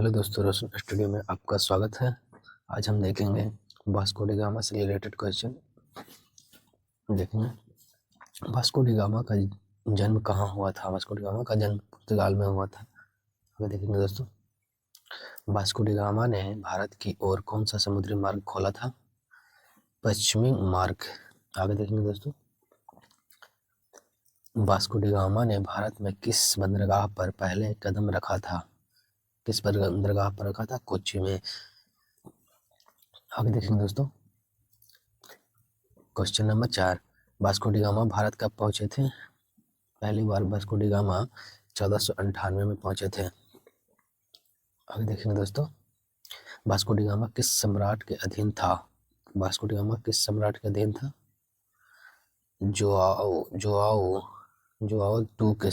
Hello दोस्तों, रोशन studio में आपका स्वागत है। आज हम देखेंगे वास्को डी गामा से रिलेटेड क्वेश्चन। देखेंगे वास्को डी गामा का जन्म कहाँ हुआ था। वास्को डी गामा का जन्म पुर्तगाल में हुआ था। आगे देखेंगे दोस्तों, वास्को डी गामा ने भारत की ओर कौन सा समुद्री मार्ग खोला था? पश्चिमी मार्ग। आगे देखेंगे दोस्तों, वास्को डी गामा ने भारत में किस बंदरगाह पर पहले कदम रखा था? किस बंदरगाह पर रखा था? कोच्चि में। आगे देखेंगे दोस्तों, question number 4, Vasco D gamma Bharat कब पहुंचे थे? पहली बार वास्को डी गामा 1498 में पहुंचे थे। आगे देखेंगे दोस्तों, वास्को डी गामा किस सम्राट के अधीन था? वास्को डी गामा किस सम्राट के अधीन था? जोआओ जोआओ जोआओ टू के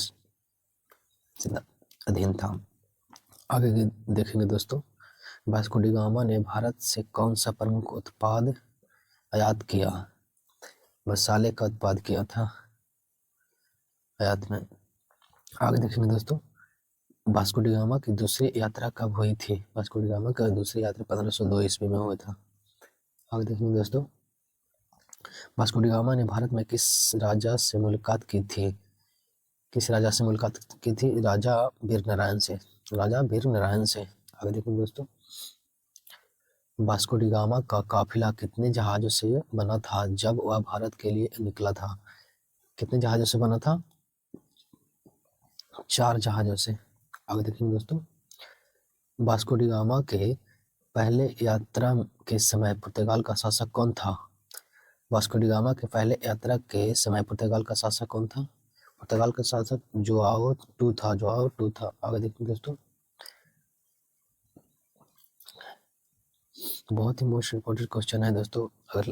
अधीन था। आगे देखेंगे दोस्तों, वास्को डी गामा ने भारत से कौन सा प्रमुख उत्पाद आयात किया? मसाले का उत्पाद किया था आयात में। आगे देखेंगे दोस्तों, वास्को डी गामा की दूसरी यात्रा कब हुई थी? वास्को डी गामा की दूसरी यात्रा 1502 ईस्वी में हुआ था। आगे देखेंगे दोस्तों, वास्को डी गामा ने भारत में किस राजा से मुलाकात की थी? किस राजा से मुलाकात की थी? राजा वीरनारायण से। राजा वीरनारायण से। आगे देखेंगे दोस्तों, वास्को डी गामा का काफिला कितने जहाजों से बना था जब वह भारत के लिए निकला था? कितने जहाजों से बना था? 4 जहाजों से। आगे देखेंगे दोस्तों, वास्को डी गामा के पहले यात्रा के समय पुर्तगाल का शासक कौन था? वास्को डी गामा के पहले यात्रा के समय पुर्तगाल का शासक कौन था? पुर्तगाल का शासक जोआओ टू था। जोआओ टू था। आगे देखेंगे दोस्तों, बहुत ही मोस्ट इम्पोर्टेंट क्वेश्चन है दोस्तों। अगर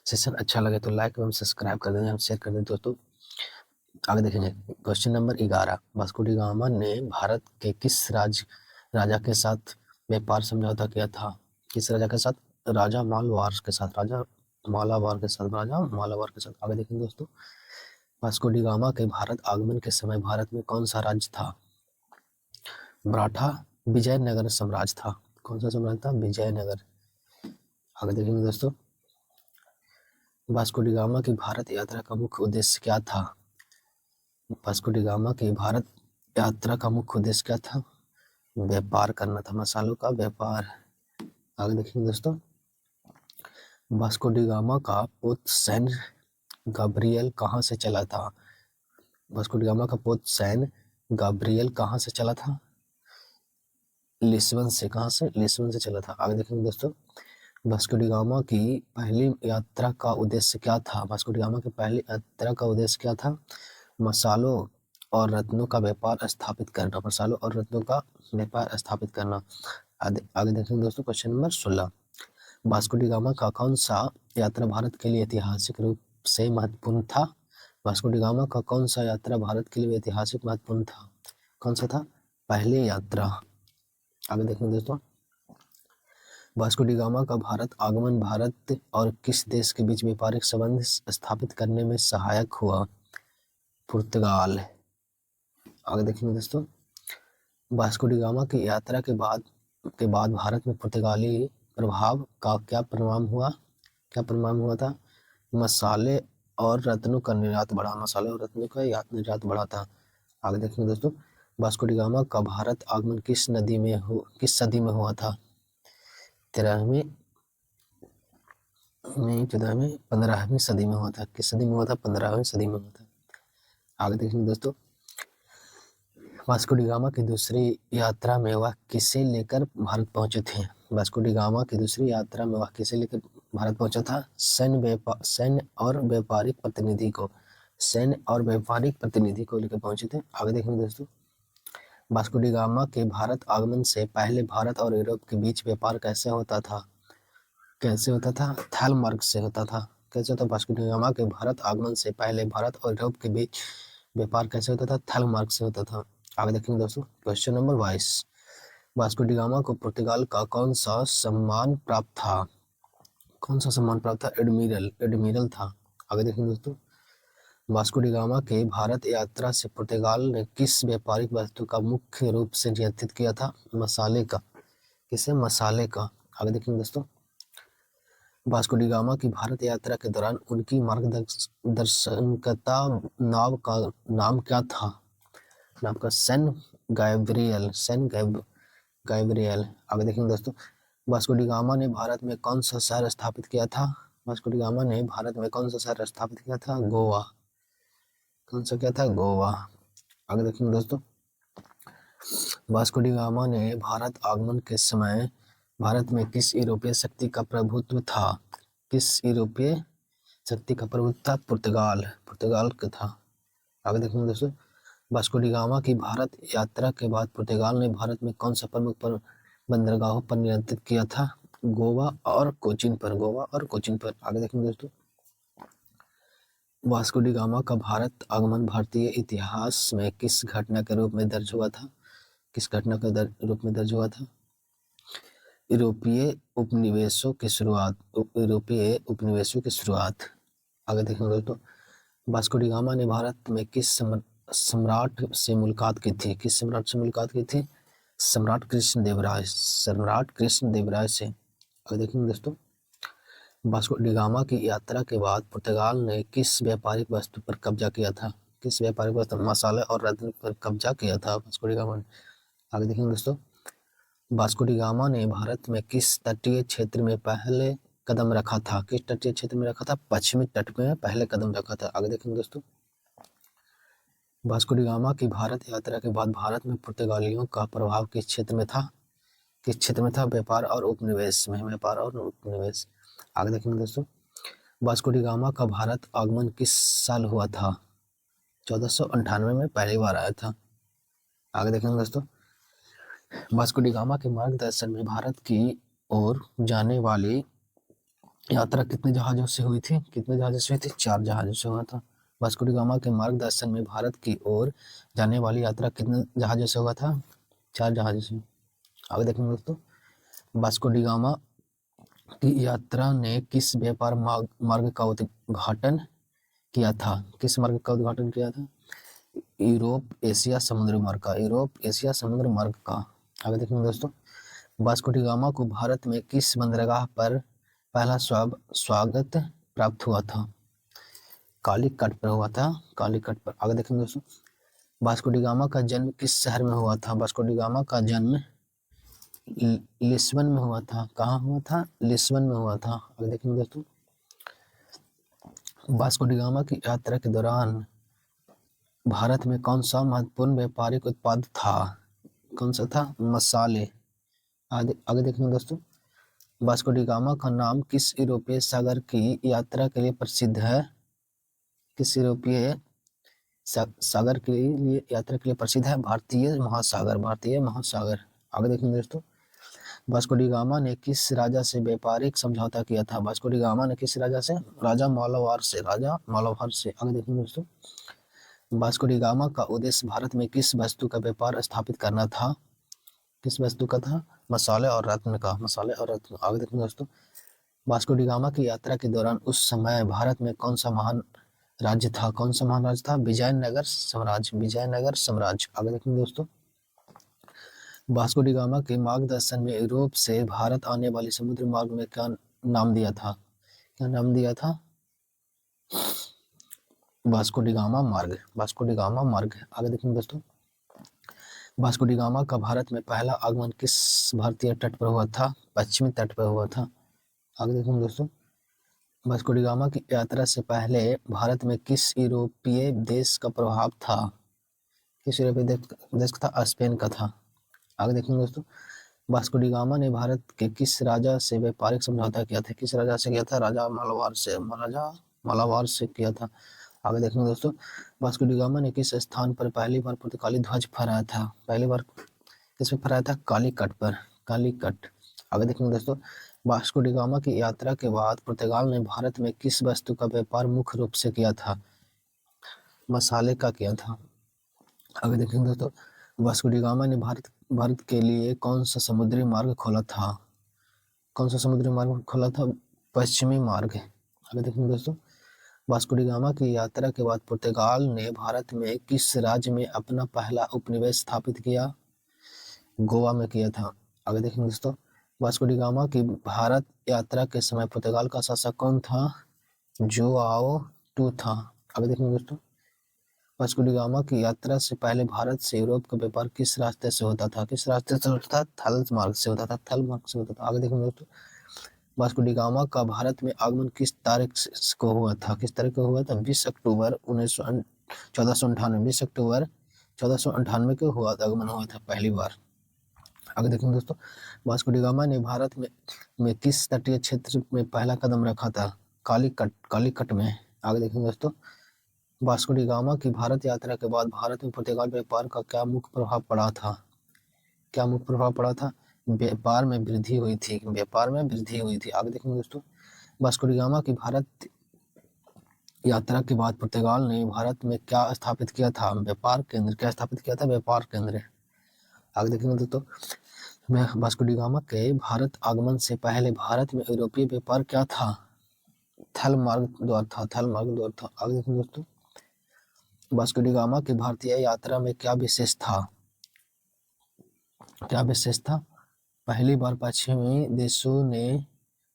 सेशन अच्छा लगे तो लाइक एवं सब्सक्राइब कर दें, शेयर कर दें दोस्तों। आगे देखेंगे question number 11, Vasco D gamma ने भारत के किस राजा के साथ व्यापार समझौता किया था? किस राजा के साथ? राजा मालाबार के साथ। राजा मालाबार के साथ। आगे देखेंगे दोस्तों, वास्को डी गामा के भारत आगमन के समय भारत में कौन सा राज्य था? मराठा विजयनगर साम्राज्य था। कौन सा साम्राज्य था? विजयनगर। आगे देखेंगे दोस्तों, वास्को डी गामा की भारत यात्रा का मुख्य उद्देश्य क्या था? वास्को डी गामा की भारत यात्रा का मुख्य उद्देश्य क्या था? व्यापार करना था, मसालों का व्यापार। आगे देखेंगे दोस्तों, वास्को डी गामा का पुत्र सैन गब्रियल कहाँ से चला था? वास्को डी गामा का पुत्र सैन गब्रियल कहाँ से चला था? लिस्बन से। कहाँ से? लिस्बन से चला था। आगे देखेंगे दोस्तों, वास्को डी गामा की पहली यात्रा का उद्देश्य क्या था? वास्को डी गामा की पहली यात्रा का उद्देश्य क्या था? मसालों और रत्नों का व्यापार स्थापित करना। मसालों और रत्नों का व्यापार स्थापित करना। आगे देखेंगे दोस्तों, question number 16, Vasco D gamma का कौन सा यात्रा भारत के लिए ऐतिहासिक रूप से महत्वपूर्ण था? वास्को डी गामा का कौन सा यात्रा भारत के लिए ऐतिहासिक महत्वपूर्ण था? कौन सा था? पहली यात्रा। आगे देखेंगे दोस्तों, वास्को डी गामा का भारत आगमन भारत और किस देश के बीच व्यापारिक संबंध स्थापित करने में सहायक हुआ? पुर्तगाल। आगे देखेंगे दोस्तों, वास्को डी गामा की यात्रा के बाद भारत में पुर्तगाली प्रभाव का क्या परिणाम हुआ था? मसाले और रत्नों का निर्यात बढ़ा। मसाले और रत्नों का निर्यात बढ़ा था। आगे देखेंगे दोस्तों, वास्को डी गामा का भारत आगमन किस सदी में हुआ था? 13वीं 14वीं 15वीं सदी में हुआ था। किस सदी में हुआ था? 15वीं सदी में हुआ था। आगे देखेंगे दोस्तों, वास्को डी गामा की दूसरी यात्रा में वह किसे लेकर भारत पहुंचे थे? वास्को डी गामा की दूसरी यात्रा में वह किसे लेकर भारत पहुंचा था? सैन्य और व्यापारिक प्रतिनिधि को लेकर पहुंचे थे। आगे देखेंगे दोस्तों, वास्को डी गामा के भारत आगमन से पहले भारत और यूरोप के बीच व्यापार कैसे होता था? थल मार्ग से होता था। कैसे होता? वास्को डी गामा के भारत आगमन से पहले भारत और यूरोप के बीच व्यापार कैसे होता था? थल मार्ग से होता था। आगे देखेंगे दोस्तों, question number 22, Vasco D gamma को पुर्तगाल का कौन सा सम्मान प्राप्त था? एडमिरल था। आगे देखेंगे दोस्तों, वास्को डी गामा के भारत यात्रा से पुर्तगाल ने किस व्यापारिक वस्तु का मुख्य रूप से निर्यात किया था? मसाले का। किसे? मसाले का। आगे देखेंगे दोस्तों, वास्को डी गामा की भारत यात्रा के दौरान उनकी मार्गदर्शनकर्ता नाव का नाम क्या था? नाम का सैन गैब्रियल। आगे देखेंगे दोस्तों, वास्को डी गामा ने भारत में कौन सा शहर स्थापित किया था? वास्को डी गामा ने भारत में कौन सा शहर स्थापित किया था? गोवा। कौन सा क्या था? गोवा। आगे देखेंगे दोस्तों, वास्को डी गामा ने भारत आगमन के समय भारत में किस यूरोपीय शक्ति का प्रभुत्व था? किस यूरोपीय शक्ति का प्रभुत्व था? पुर्तगाल का था। आगे देखेंगे दोस्तों, वास्को डी गामा की भारत यात्रा के बाद पुर्तगाल ने भारत में कौन सा प्रमुख बंदरगाहों पर नियंत्रित किया था? गोवा और कोचीन पर। आगे देखेंगे दोस्तों, वास्को डी गामा का भारत आगमन भारतीय इतिहास में किस घटना के रूप में दर्ज हुआ था? किस घटना के रूप में दर्ज हुआ था? यूरोपीय उपनिवेशों की शुरुआत। आगे देखेंगे दोस्तों, वास्को डी गामा ने भारत में किस सम्राट से मुलाकात की थी? किस सम्राट से मुलाकात की थी? सम्राट कृष्ण देवराय से। आगे देखेंगे दोस्तों, वास्को डी गामा की यात्रा के बाद पुर्तगाल ने किस व्यापारिक वस्तु पर कब्जा किया था? किस व्यापारिक वस्तु? मसाले और रत्न पर कब्जा किया था वास्को डी गामा ने। आगे देखेंगे दोस्तों, वास्को डी गामा ने भारत में किस तटीय क्षेत्र में पहले कदम रखा था? किस तटीय क्षेत्र में रखा था? पश्चिमी तट में पहले कदम रखा था। आगे देखेंगे दोस्तों, वास्को डी गामा की भारत यात्रा के बाद भारत में पुर्तगालियों का प्रभाव किस क्षेत्र में था? व्यापार और उपनिवेश में। आगे देखेंगे दोस्तों, वास्को डी गामा का भारत आगमन किस साल हुआ था? 1498 में पहली बार आया था। आगे देखेंगे दोस्तों, वास्को डी गामा के मार्गदर्शन में भारत की ओर जाने वाली यात्रा कितने जहाजों से हुई थी? 4 जहाजों से हुआ था। वास्को डी गामा के मार्गदर्शन में भारत की ओर जाने वाली यात्रा कितने जहाजों से हुआ था? 4 जहाजों से। आगे देखेंगे दोस्तों, वास्को डी गामा की यात्रा ने किस व्यापार मार्ग का उद्घाटन किया था? किस मार्ग का उद्घाटन किया था? यूरोप एशिया समुद्र मार्ग का। आगे देखेंगे दोस्तों, वास्को डी गामा को भारत में किस बंदरगाह पर पहला स्वागत प्राप्त हुआ था? कालीकट पर हुआ था। आगे देखेंगे दोस्तों, वास्को डी गामा का जन्म किस शहर में हुआ था? वास्को डी गामा का जन्म लिस्बन में हुआ था। कहाँ हुआ था? लिस्बन में हुआ था। आगे देखेंगे दोस्तों, वास्को डी गामा की यात्रा के दौरान भारत में कौन सा महत्वपूर्ण व्यापारिक उत्पाद था? कौन सा था? मसाले। आगे देखेंगे दोस्तों, वास्को डी गामा का नाम किस यूरोपीय सागर की यात्रा के लिए प्रसिद्ध है? किस यूरोपीय सागर के लिए यात्रा के लिए प्रसिद्ध है? भारतीय महासागर। आगे देखेंगे दोस्तों, वास्को डी गामा ने किस राजा से व्यापारिक समझौता किया था? वास्को डी गामा ने किस राजा से? राजा मालाबार से। आगे देखेंगे दोस्तों, वास्को डी गामा का उद्देश्य भारत में किस वस्तु का व्यापार स्थापित करना था? किस वस्तु का था? मसाले और रत्न का। आगे देखेंगे दोस्तों, वास्को डी गामा की यात्रा के दौरान उस समय भारत में कौन सा महान राज्य था? विजयनगर साम्राज्य। आगे देखेंगे दोस्तों, वास्को डी गामा के मार्गदर्शन में यूरोप से भारत आने वाले समुद्री मार्ग में क्या नाम दिया था? वास्को डी गामा मार्ग। आगे देखेंगे दोस्तों, वास्को डी गामा का भारत में पहला आगमन किस भारतीय तट पर हुआ था? पश्चिमी तट पर हुआ था। आगे देखेंगे दोस्तों, वास्को डी गामा की यात्रा से पहले भारत में किस यूरोपीय देश का प्रभाव था? किस यूरोपीय देश का था? स्पेन का था। आगे देखेंगे दोस्तों, वास्को डी गामा ने भारत के किस राजा से व्यापारिक समझौता किया था? किस राजा से किया था? राजा मालाबार से किया था। आगे देखेंगे दोस्तों, वास्को डी गामा ने किस स्थान पर पहली बार पुर्तगाली ध्वज फहराया था? किस पे फहराया था? कालीकट। आगे देखेंगे दोस्तों, वास्को डी गामा की यात्रा के बाद पुर्तगाल ने भारत में किस वस्तु का व्यापार मुख्य रूप से किया था? मसाले का किया था। आगे देखेंगे दोस्तों, वास्को डी गामा ने भारत के लिए कौन सा समुद्री मार्ग खोला था? पश्चिमी मार्ग। आगे देखेंगे दोस्तों, वास्को डी गामा की यात्रा के बाद पुर्तगाल ने भारत में किस राज्य में अपना पहला उपनिवेश स्थापित किया? गोवा में किया था। आगे देखेंगे दोस्तों, वास्को डी गामा की भारत यात्रा के समय पुर्तगाल का शासक कौन था? जोआओ टू था। आगे देखेंगे दोस्तों, वास्को डी गामा की यात्रा से पहले भारत से यूरोप का व्यापार किस रास्ते से होता था? किस रास्ते से होता था? थल मार्ग से होता था। थल मार्ग से होता था। आगे देखेंगे दोस्तों, वास्को डी गामा का भारत में आगमन किस तारीख को हुआ था? किस तारीख को हुआ था? 20 अक्टूबर 1498। 20 अक्टूबर 1498 को हुआ था, आगमन हुआ था पहली बार। आगे देखेंगे दोस्तों, वास्को डी गामा ने भारत में किस तटीय क्षेत्र में पहला कदम रखा था? कालीकट में। आगे देखेंगे दोस्तों, वास्को डी गामा की भारत यात्रा के बाद भारत में पुर्तगाल व्यापार का क्या मुख्य प्रभाव पड़ा था? क्या मुख्य प्रभाव पड़ा था? व्यापार में वृद्धि हुई थी। व्यापार में वृद्धि हुई थी। आगे देखेंगे दोस्तों, वास्को डी गामा की भारत यात्रा के बाद पुर्तगाल ने भारत में क्या स्थापित किया था? व्यापार केंद्र। क्या स्थापित किया था? व्यापार केंद्र। आगे देखेंगे दोस्तों, वास्को डी गामा के भारत आगमन से पहले भारत में यूरोपीय व्यापार क्या था? थल मार्ग द्वार था। थल मार्ग द्वार था। आगे देखेंगे दोस्तों, वास्को डी गामा की भारतीय यात्रा में क्या विशेष था? क्या विशेष था? पहली बार पश्चिमी देशों ने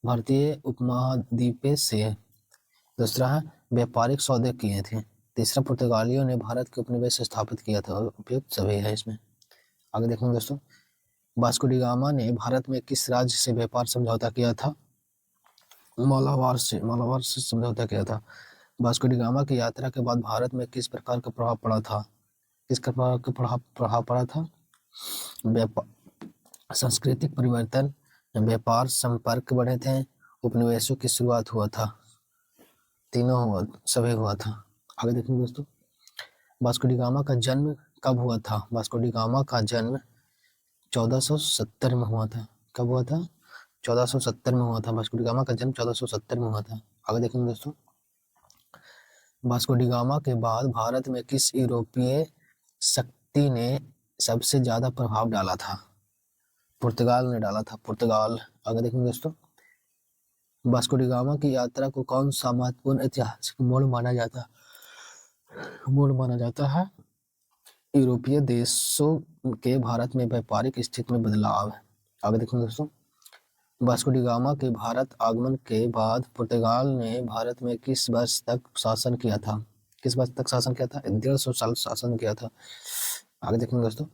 भारतीय उपमहाद्वीप से, दूसरा है व्यापारिक सौदे किए थे, तीसरा पुर्तगालियों ने भारत के उपनिवेश स्थापित किया था। उपयुक्त सभी है इसमें। आगे देखेंगे दोस्तों, वास्को डी गामा ने भारत में किस राज्य से व्यापार समझौता किया था? मालाबार से समझौता किया था। वास्को डी गामा की यात्रा के बाद भारत में किस प्रकार का प्रभाव पड़ा था? किस प्रकार का प्रभाव पड़ा था? सांस्कृतिक परिवर्तन, व्यापार संपर्क बढ़े थे, उपनिवेशों की शुरुआत हुआ था। तीनों हुआ, सभी हुआ था। आगे देखेंगे दोस्तों, वास्को डी गामा का जन्म कब हुआ था? वास्को डी गामा का जन्म 1470 में हुआ था। कब हुआ था? 1470 में हुआ था। वास्को डी गामा का जन्म 1470 में हुआ था। आगे देखेंगे दोस्तों, वास्को डी गामा के बाद भारत में किस यूरोपीय शक्ति ने सबसे ज्यादा प्रभाव डाला था? पुर्तगाल ने डाला था। पुर्तगाल। आगे देखेंगे दोस्तों, वास्को डी गामा की यात्रा को कौन सा महत्वपूर्ण ऐतिहासिक मोड़ माना जाता है? यूरोपीय देशों के भारत में व्यापारिक स्थिति में बदलाव। आगे देखेंगे दोस्तों, वास्को डी गामा के भारत आगमन के बाद पुर्तगाल ने भारत में किस वर्ष तक शासन किया था? किस वर्ष तक शासन किया था? 150 साल शासन किया था। आगे देखेंगे दोस्तों,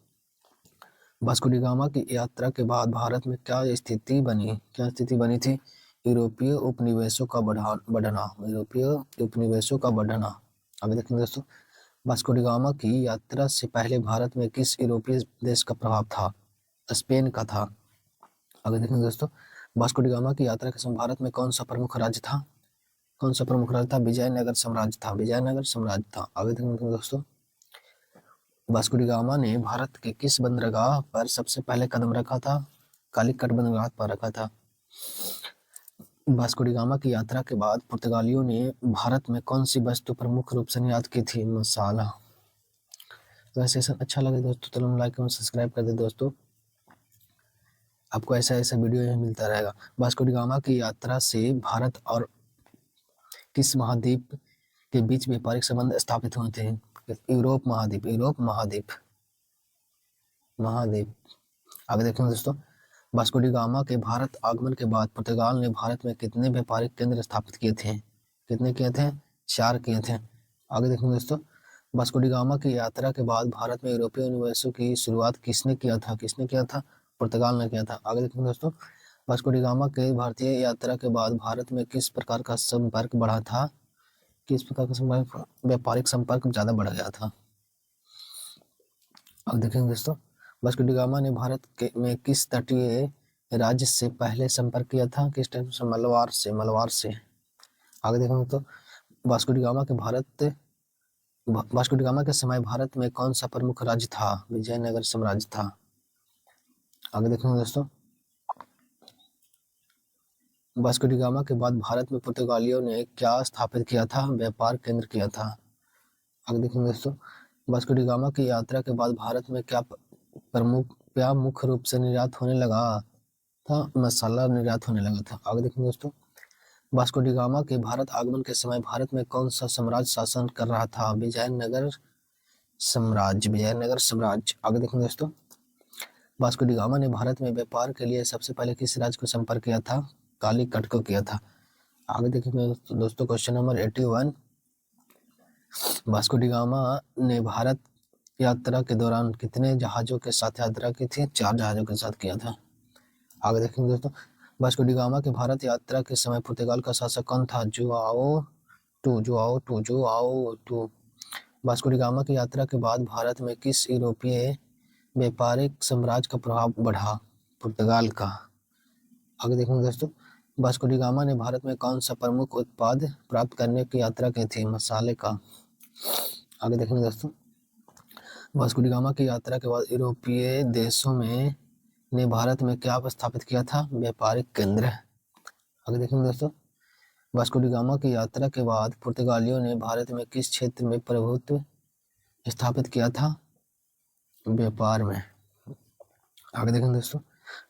वास्को डी गामा की यात्रा के बाद भारत में क्या स्थिति बनी थी? यूरोपीय उपनिवेशों का बढ़ना। यूरोपीय उपनिवेशों का बढ़ना। आगे देखेंगे दोस्तों, वास्को डी गामा की यात्रा से पहले भारत में किस यूरोपीय देश का प्रभाव था? स्पेन का था। आगे देखेंगे दोस्तों, वास्को डी गामा की यात्रा के समय भारत में कौन सा प्रमुख राज्य था? कौन सा प्रमुख राज्य था? विजयनगर साम्राज्य था। विजयनगर साम्राज्य था। आगे देखेंगे दोस्तों, वास्को डी गामा ने भारत के किस बंदरगाह पर सबसे पहले कदम रखा था? कालीकट बंदरगाह पर रखा था। वास्को डी गामा की यात्रा के बाद पुर्तगालियों ने भारत में कौन सी वस्तु प्रमुख रूप से निर्यात की थी? मसाला। तो ऐसे अच्छा लगे दोस्तों तो लाइक और सब्सक्राइब कर दे दोस्तों, आपको ऐसा वीडियो मिलता रहेगा। वास्को डी गामा की यात्रा से भारत और किस महाद्वीप के बीच व्यापारिक संबंध स्थापित हुए थे? यूरोप महाद्वीप। आगे देखेंगे दोस्तों, वास्को डी गामा के भारत आगमन के बाद पुर्तगाल ने भारत में कितने व्यापारिक केंद्र स्थापित किए थे? कितने किए थे? 4 किए थे। आगे देखेंगे दोस्तों, वास्को डी गामा की यात्रा के बाद भारत में यूरोपीय उपनिवेशों की शुरुआत किसने किया था? पुर्तगाल ने किया था। आगे देखेंगे दोस्तों, वास्को डी गामा के भारतीय यात्रा के बाद भारत में किस प्रकार का संपर्क बढ़ा था? किस प्रकार का संपर्क? व्यापारिक संपर्क ज्यादा बढ़ गया था। अब देखेंगे दोस्तों, वास्को डी गामा ने भारत में किस तटीय राज्य से पहले संपर्क किया था? किस टाइप से? मलबार से। आगे देखेंगे तो वास्को डी गामा के समय भारत में कौन सा प्रमुख राज्य था? विजयनगर साम्राज्य था। आगे देखेंगे दोस्तों, वास्को डी गामा के बाद भारत में पुर्तगालियों ने क्या स्थापित किया था? व्यापार केंद्र किया था। आगे देखेंगे दोस्तों, वास्को डी गामा की यात्रा के बाद भारत में क्या मुख्य रूप से निर्यात होने लगा था? मसाला निर्यात होने लगा था। आगे देखेंगे दोस्तों, वास्को डी गामा के भारत आगमन के समय भारत में कौन सा साम्राज्य शासन कर रहा था? विजयनगर साम्राज्य। आगे देखेंगे दोस्तों, वास्को डी गामा ने भारत में व्यापार के लिए सबसे पहले किस राज्य को संपर्क किया था? कालीकट को किया था। आगे देखेंगे दोस्तों, question number 81, Vasco D gamma ने भारत यात्रा के दौरान कितने जहाजों के साथ यात्रा की थी? 4 जहाजों के साथ किया था। आगे देखेंगे दोस्तों, वास्को डी गामा के भारत यात्रा के समय पुर्तगाल का शासक कौन था? जुआओ टू। वास्को डी गामा की यात्रा के बाद भारत में किस यूरोपीय व्यापारिक साम्राज्य का प्रभाव बढ़ा? पुर्तगाल का। आगे देखेंगे दोस्तों, वास्को डी गामा ने भारत में कौन सा प्रमुख उत्पाद प्राप्त करने की यात्रा की थी? मसाले का। आगे देखेंगे दोस्तों, वास्को डी गामा की यात्रा के बाद यूरोपीय देशों में ने भारत में क्या स्थापित किया था? व्यापारिक केंद्र। आगे देखेंगे दोस्तों, वास्को डी गामा की यात्रा के बाद पुर्तगालियों ने भारत में किस क्षेत्र में प्रभुत्व स्थापित किया था? व्यापार में। आगे देखेंगे दोस्तों,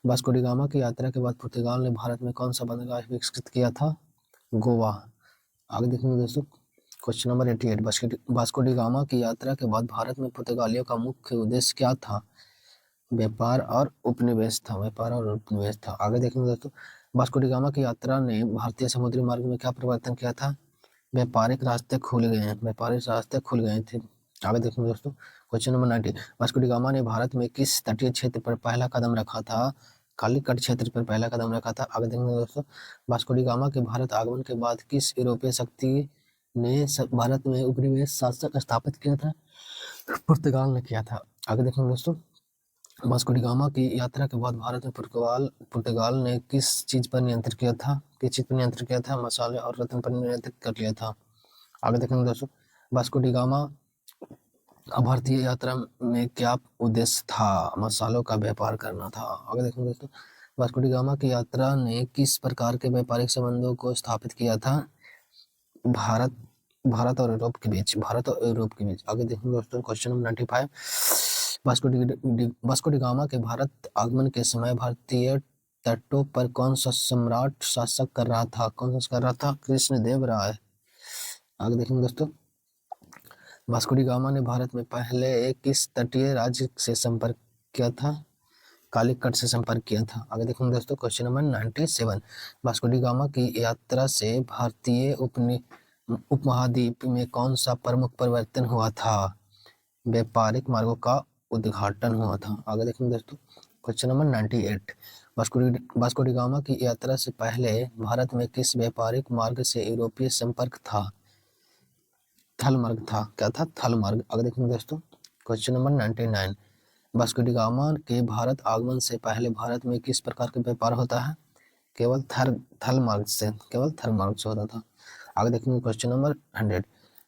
वास्को डी गामा की यात्रा के बाद पुर्तगाल ने भारत में कौन सा बंदरगाह विकसित किया था? गोवा। आगे देखेंगे दोस्तों, question number 88, Vasco D gamma की यात्रा के बाद भारत में पुर्तगालियों का मुख्य उद्देश्य क्या था? व्यापार और उपनिवेश था। आगे देखेंगे दोस्तों, वास्को डी गामा की यात्रा ने भारतीय समुद्री मार्ग में क्या परिवर्तन किया था? व्यापारिक रास्ते खुल गए थे। आगे देखेंगे दोस्तों, question number 90, Vasco D gamma ने भारत में किस तटीय क्षेत्र पर पहला कदम रखा था? कालीकट क्षेत्र पर पहला कदम रखा था। आगे देखेंगे दोस्तों, वास्को डी गामा के भारत आगमन के बाद किस यूरोपीय शक्ति ने भारत में उपनिवेश शासक स्थापित किया था? पुर्तगाल ने किया था। आगे देखेंगे दोस्तों, वास्को डी गामा की यात्रा के बाद भारत में पुर्तगाल ने किस चीज पर नियंत्रण किया था? मसाले और रत्न पर नियंत्रित कर लिया था। आगे देखेंगे दोस्तों, वास्को डी गामा का भारतीय यात्रा में क्या उद्देश्य था? मसालों का व्यापार करना था। आगे देखेंगे दोस्तों, वास्को डी गामा की यात्रा ने किस प्रकार के व्यापारिक संबंधों को स्थापित किया था? भारत और यूरोप के बीच। आगे देखेंगे दोस्तों, question number 95, Vasco D gamma के भारत आगमन के समय भारतीय तटों पर कौन सा सम्राट शासक कर रहा था? कृष्णदेव राय। आगे देखेंगे दोस्तों, वास्को डी गामा ने भारत में पहले किस तटीय राज्य से संपर्क किया था? कालीकट से संपर्क किया था। आगे देखेंगे दोस्तों, question number 97, Vasco D gamma की यात्रा से भारतीय उपमहाद्वीप में कौन सा प्रमुख परिवर्तन हुआ था? व्यापारिक मार्गों का उद्घाटन हुआ था। आगे देखेंगे दोस्तों, question number 98, Vasco D gamma की यात्रा से पहले भारत में किस व्यापारिक मार्ग से यूरोपीय संपर्क था? थल मार्ग था। क्या था? थल मार्ग। आगे देखेंगे दोस्तों, question number 99, Vasco D gamma के भारत आगमन से पहले भारत में किस प्रकार का व्यापार होता है? केवल थल मार्ग से होता था। आगे देखेंगे question number 100,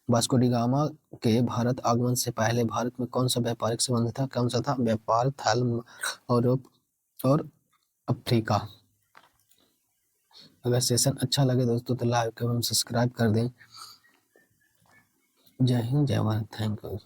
Vasco D gamma के भारत आगमन से पहले भारत में कौन सा व्यापारिक संबंध था? कौन सा था? व्यापार, थल और अफ्रीका। अगर सेशन अच्छा लगे दोस्तों तो लाइक एवं सब्सक्राइब कर दें। जय हिंद, जय भारत, थैंक यू।